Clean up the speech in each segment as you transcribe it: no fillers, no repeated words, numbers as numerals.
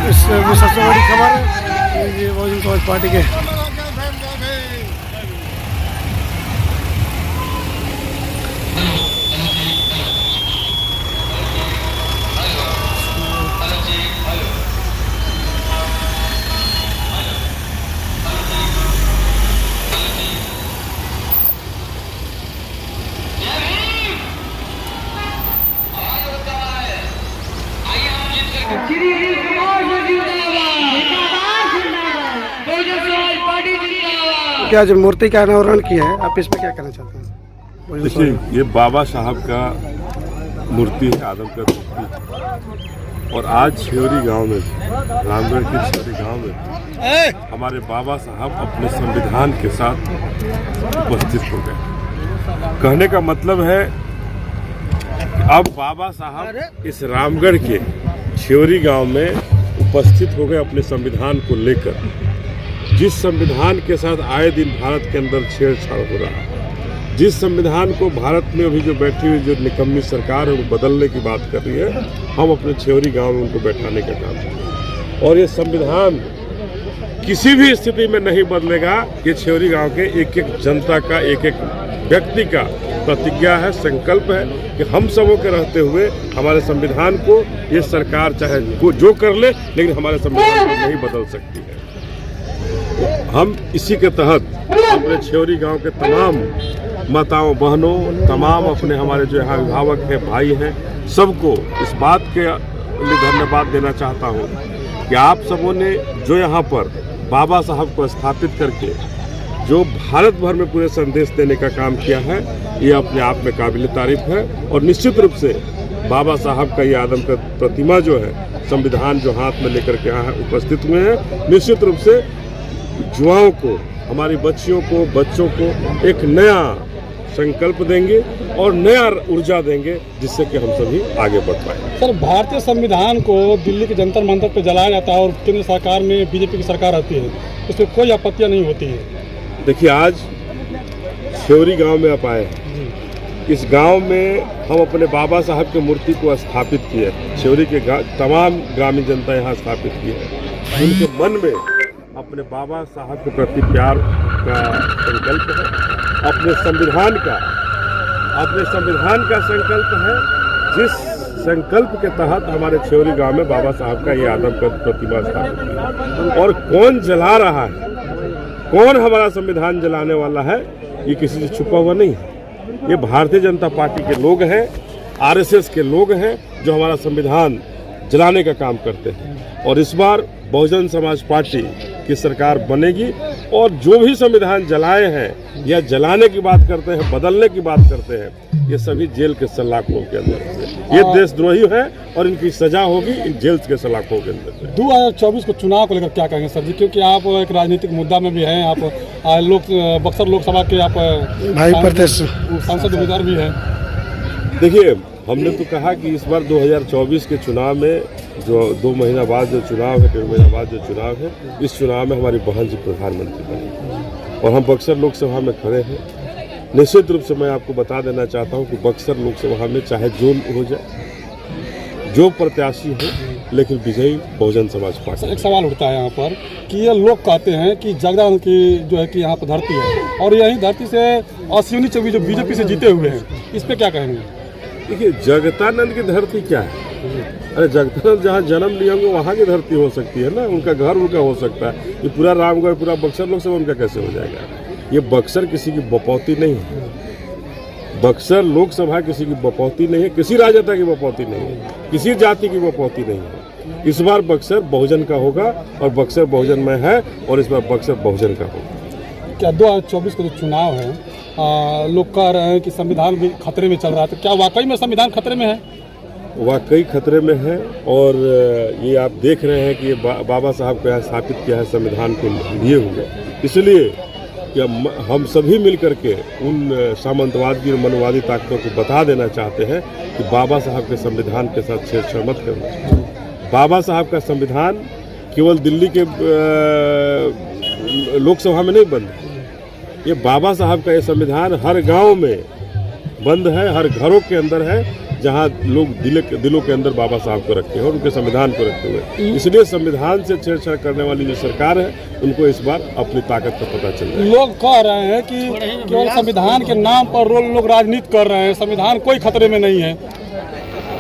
इसमें सबसे बड़ी खबर है ये बहुजन समाज पार्टी के क्या जो मूर्ति का अनावरण किया है, आप इसमें क्या कहना चाहते हैं? देखिए, ये बाबा साहब का मूर्ति है, आदमकद मूर्ति। और आज शेवरी गांव में, रामगढ़ के शेवरी गांव में हमारे बाबा साहब अपने संविधान के साथ उपस्थित हो गए। कहने का मतलब है अब बाबा साहब इस रामगढ़ के शेवरी गांव में उपस्थित हो गए अपने संविधान को लेकर। जिस संविधान के साथ आए दिन भारत के अंदर छेड़छाड़ हो रहा है, जिस संविधान को भारत में अभी जो बैठी हुई जो निकम्मी सरकार है वो बदलने की बात कर रही है, हम अपने शेवरी गांव में उनको बैठाने का काम कर रहे हैं। और ये संविधान किसी भी स्थिति में नहीं बदलेगा। ये शेवरी गांव के एक एक जनता का, एक एक व्यक्ति का प्रतिज्ञा है, संकल्प है कि हम सबों के रहते हुए हमारे संविधान को ये सरकार चाहे जो कर ले, लेकिन हमारे संविधान को नहीं बदल सकती है। हम इसी के तहत अपने शेवरी गांव के तमाम माताओं बहनों, तमाम अपने हमारे जो यहाँ अभिभावक हैं, भाई हैं, सबको इस बात के लिए धन्यवाद देना चाहता हूँ कि आप सबों ने जो यहाँ पर बाबा साहब को स्थापित करके जो भारत भर में पूरे संदेश देने का काम किया है, ये अपने आप में काबिल तारीफ है। और निश्चित रूप से बाबा साहब का ये आदमकद प्रतिमा जो है, संविधान जो हाथ में लेकर के यहाँ उपस्थित हुए हैं, निश्चित रूप से युवाओं को, हमारी बच्चियों को, बच्चों को एक नया संकल्प देंगे और नया ऊर्जा देंगे, जिससे कि हम सभी आगे बढ़ पाएंगे। सर, भारतीय संविधान को दिल्ली के जंतर मंतर पर जलाया जाता है और केंद्र सरकार में बीजेपी की सरकार आती है, उसमें कोई आपत्तियां नहीं होती है। देखिए, आज शेवरी गांव में आप आए हैं। इस गांव में हम अपने बाबा साहब की मूर्ति को स्थापित किए। शेवरी के तमाम ग्रामीण जनता यहाँ स्थापित की है। उनके मन में अपने बाबा साहब के प्रति प्यार का संकल्प है, अपने संविधान का संकल्प है, जिस संकल्प के तहत हमारे शेवरी गांव में बाबा साहब का ये आदमकद प्रतिमा स्थापित है। और कौन जला रहा है, कौन हमारा संविधान जलाने वाला है, ये किसी से छुपा हुआ नहीं है। ये भारतीय जनता पार्टी के लोग हैं, आरएसएस के लोग हैं, जो हमारा संविधान जलाने का काम करते हैं। और इस बार बहुजन समाज पार्टी की सरकार बनेगी और जो भी संविधान जलाए हैं या जलाने की बात करते हैं, बदलने की बात करते हैं, ये सभी जेल के सलाखों के अंदर से। ये देशद्रोही है और इनकी सजा होगी इन जेल के सलाखों के अंदर से। 2024 को चुनाव को लेकर क्या कहेंगे सर जी, क्योंकि आप एक राजनीतिक मुद्दा में भी हैं, आप बक्सर लोकसभा के आप सांसद उम्मीदवार भी हैं। देखिए, हमने तो कहा कि इस बार 2024 के चुनाव में जो 2 महीना बाद जो चुनाव है, 1.5 महीना बाद जो चुनाव है, इस चुनाव में हमारी बहन जी प्रधानमंत्री बने और हम बक्सर लोकसभा में खड़े हैं। निश्चित रूप से मैं आपको बता देना चाहता हूं कि बक्सर लोकसभा में चाहे जो हो जाए, जो प्रत्याशी हो, लेकिन विजयी बहुजन समाज पार्टी। एक सवाल उठता है यहाँ पर कि ये लोग कहते हैं कि जगदानंद की जो है कि यहाँ पर धरती है और यही धरती से अश्विनी चौबे जो बीजेपी से जीते हुए हैं, इस पर क्या कहेंगे? देखिए, जगदानंद की धरती क्या है? अरे, जगदानंद जहाँ जन्म लिए होंगे वहाँ की धरती हो सकती है ना, उनका घर उनका हो सकता है। ये पूरा रामगढ़, पूरा बक्सर लोकसभा उनका कैसे हो जाएगा? ये बक्सर किसी की बपौती नहीं है। बक्सर लोकसभा किसी की बपौती नहीं है, किसी राजनेता की बपौती नहीं है, किसी जाति की बपौती नहीं है। इस बार बक्सर बहुजन का होगा और बक्सर बहुजन में है और इस बार बक्सर बहुजन का होगा। क्या 2024 का जो चुनाव है, लोग कह रहे हैं कि संविधान भी खतरे में चल रहा है, तो क्या वाकई में संविधान खतरे में है? वाकई खतरे में है। और ये आप देख रहे हैं कि ये बाबा साहब को यहाँ स्थापित किया है संविधान को लिए हुए, इसलिए कि हम सभी मिलकर के उन सामंतवादी और मनवादी ताकतों को बता देना चाहते हैं कि बाबा साहब के संविधान के साथ छेड़छाड़ मत करना। बाबा साहब का संविधान केवल दिल्ली के लोकसभा में नहीं बंद है, ये बाबा साहब का ये संविधान हर गांव में बंद है, हर घरों के अंदर है। जहां लोग दिलों के अंदर बाबा साहब को रखे हैं और उनके संविधान को रखते हुए। इसलिए संविधान से छेड़छाड़ करने वाली जो सरकार है उनको इस बार अपनी ताकत का पता चल रहा है। लोग कह रहे हैं कि केवल संविधान के नाम पर लोग राजनीति कर रहे हैं, संविधान कोई खतरे में नहीं है।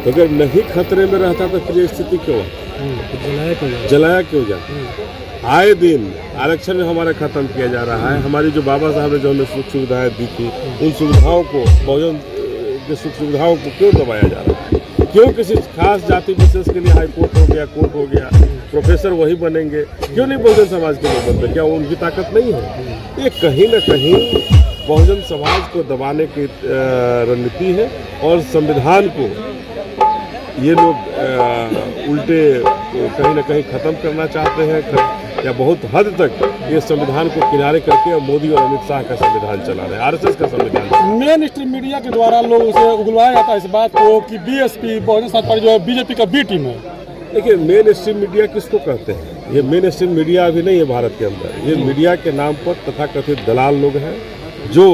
तो अगर नहीं खतरे में रहता तो फिर ये स्थिति क्यों है? जलाया क्यों जाता? आए दिन आरक्षण में हमारा खत्म किया जा रहा है। हमारी जो बाबा साहब ने जो हमें सुख सुविधाएं दी थी, उन सुविधाओं को, बहुजन के सुख सुविधाओं को क्यों दबाया जा रहा है? क्यों किसी खास जाति विशेष के लिए हाई कोर्ट हो गया, कोर्ट हो गया, प्रोफेसर वही बनेंगे, क्यों नहीं बहुजन समाज के लोग बनते? क्या उनकी ताकत नहीं है? ये कहीं न कहीं बहुजन समाज को दबाने की रणनीति है और संविधान को ये लोग उल्टे कहीं न कहीं ख़त्म करना चाहते हैं, या बहुत हद तक ये संविधान को किनारे करके मोदी और अमित शाह का संविधान चला रहे हैं, आरएसएस का संविधान। मेन स्ट्रीम मीडिया के द्वारा लोग उसे उगलवाया जाता है इस बात को कि बीएसपी बहुजन समाज पार्टी जो है बीजेपी का बी टीम है। देखिए, मेन स्ट्रीम मीडिया किसको कहते हैं? ये मेन स्ट्रीम मीडिया अभी नहीं है भारत के अंदर। ये मीडिया के नाम पर तथाकथित दलाल लोग हैं जो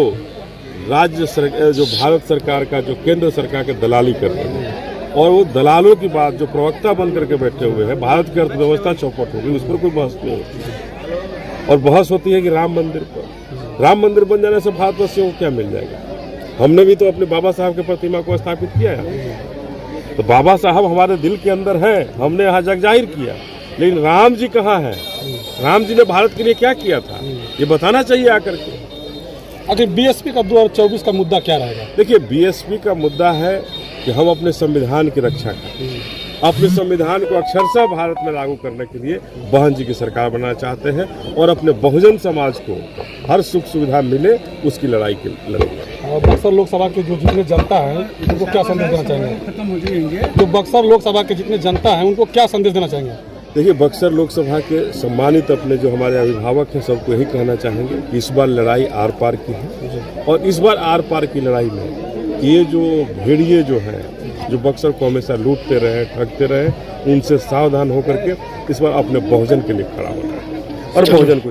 जो भारत सरकार का, जो केंद्र सरकार के दलाली कर रहे हैं। और वो दलालों की बात जो प्रवक्ता बन करके बैठे हुए हैं, भारत की अर्थव्यवस्था चौपट होगी, उस पर कोई बहस नहीं होती। और बहस होती है कि राम मंदिर पर, राम मंदिर बन जाने से भारतवासियों को क्या मिल जाएगा? हमने भी तो अपने बाबा साहब की प्रतिमा को स्थापित किया है। तो बाबा साहब हमारे दिल के अंदर हैं, हमने यहाँ जग जाहिर किया। लेकिन राम जी कहाँ हैं? राम जी ने भारत के लिए क्या किया था, ये बताना चाहिए आकर के। आखिर बीएसपी का 2024 का मुद्दा क्या रहेगा? देखिए, बीएसपी का मुद्दा है कि हम अपने संविधान की रक्षा करें, अपने संविधान को अक्षरशः भारत में लागू करने के लिए बहन जी की सरकार बनाना चाहते हैं और अपने बहुजन समाज को हर सुख सुविधा मिले उसकी लड़ाई लड़ेंगे। बक्सर लोकसभा के जो जितने जनता है उनको क्या संदेश देना चाहेंगे? जो बक्सर लोकसभा के जितने जनता है उनको क्या संदेश देना चाहेंगे? देखिए, बक्सर लोकसभा के सम्मानित अपने जो हमारे अभिभावक हैं सबको यही कहना चाहेंगे कि इस बार लड़ाई आर पार की है। और इस बार आर पार की लड़ाई में ये जो भेड़िए जो हैं, जो बक्सर को हमेशा लूटते रहे, ठगते रहे, उनसे सावधान होकर के इस बार अपने बहुजन के लिए खड़ा होना है और बहुजन को